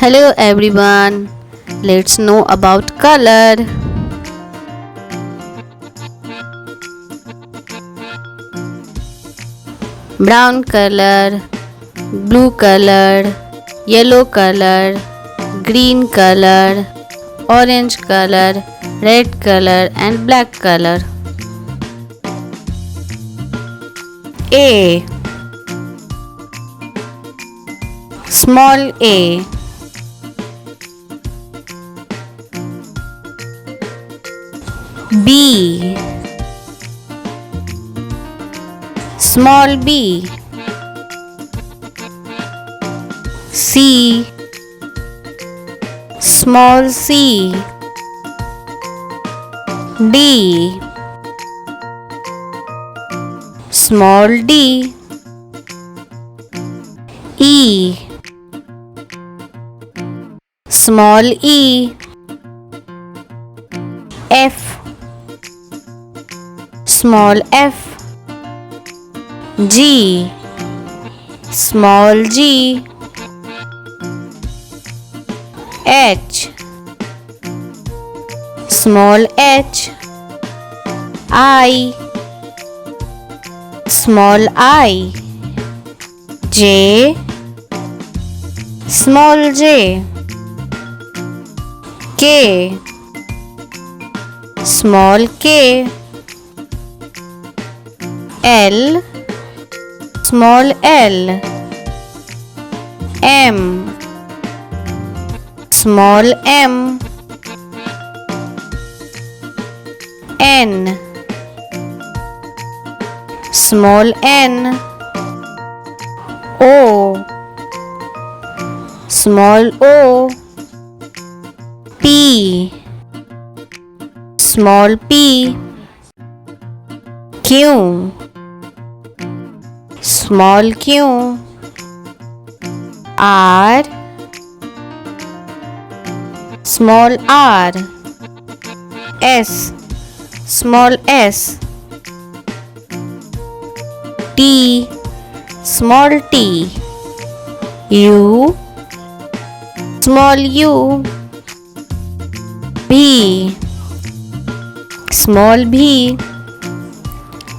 Hello everyone, let's know about color. Brown color, blue color, yellow color, green color, orange color, red color and black color. A, small a. B, small b. C, small c. D, small d. E, small e. F, small f. G, small g. H, small h. I, small I. J, small j. K, small k. L, small l. M, small m. N, small n. O, small o. P, small p. Q, small q. R, small r. S, small s. T, small t. U, small u. V, small v.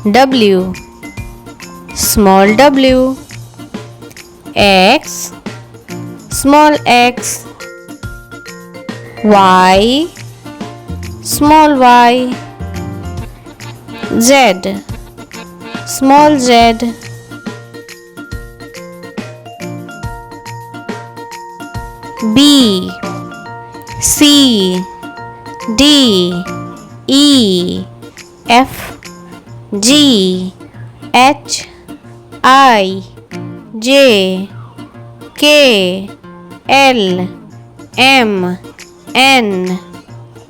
W, small w. X, small x. Y, small y. Z, small z. B, C, D, E, F, G, H, I, J, K, L, M, N,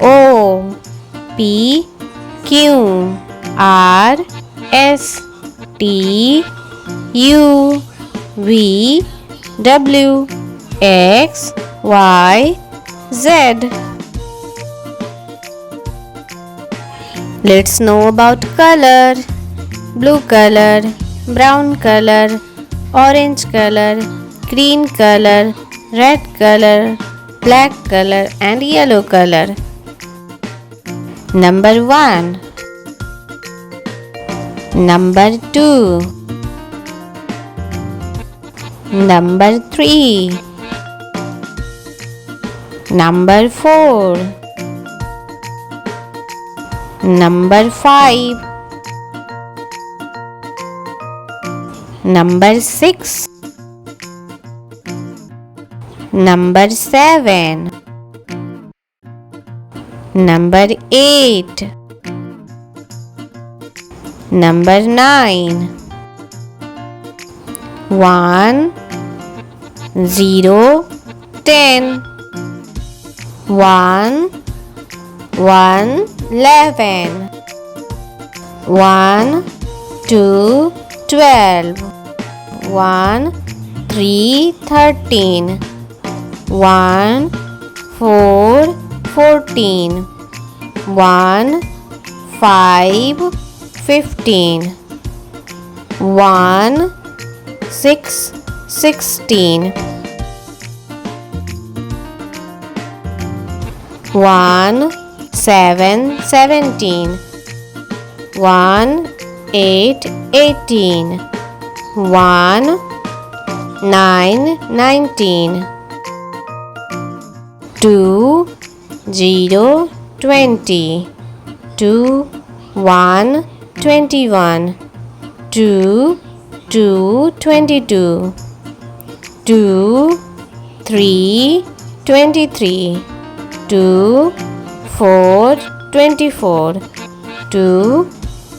O, P, Q, R, S, T, U, V, W, X, Y, Z. Let's know about color. Blue color, brown color, orange color, green color, red color, black color and yellow color. Number 1. Number 2. Number 3. Number 4. Number 5. Number 6. Number 7. Number 8. Number 9. 1, 0, 10. 1, 1, 11. 1, 2, 12. 1, 3, 13. 1, 4, 14. 1, 5, 15. 1, 6, 16. 1 7 17, 1 8 18, 1 9 19, 2 0 20, 2 1 21, 2 2 22, 2 3 23, 2 4 24, 2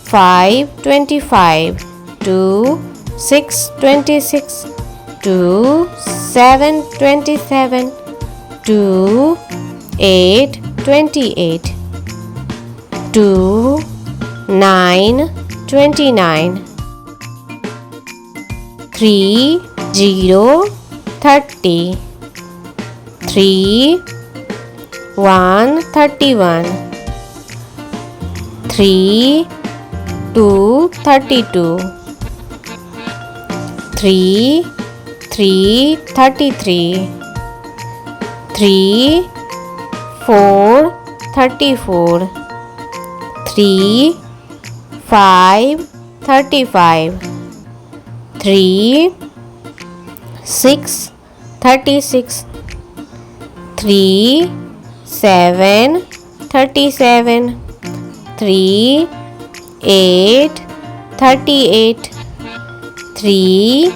5 25, 2 6 26, 2 7 27, 2 8 28, 2 9 29, 3 0 30, 3 1 31, 3 2 32, 3 3 33, 3 4 34, 3 5 35, 3 6 36, 3 7 37, 3 8 38, 3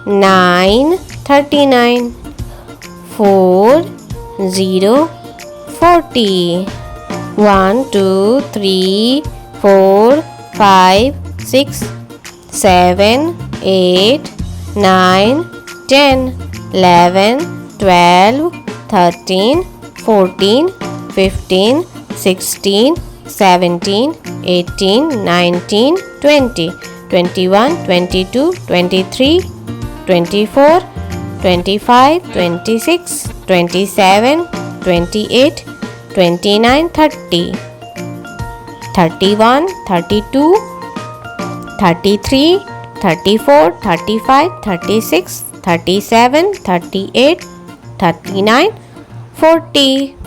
9 39, 4 0 40, 1 2 3 4 5 6 7 8 9 10 11 12 13 14 15 16 17 18 19 20 21 22 23 24 25 26 27 28 29 30 31 32 33 34 35 36 37 38 39 40.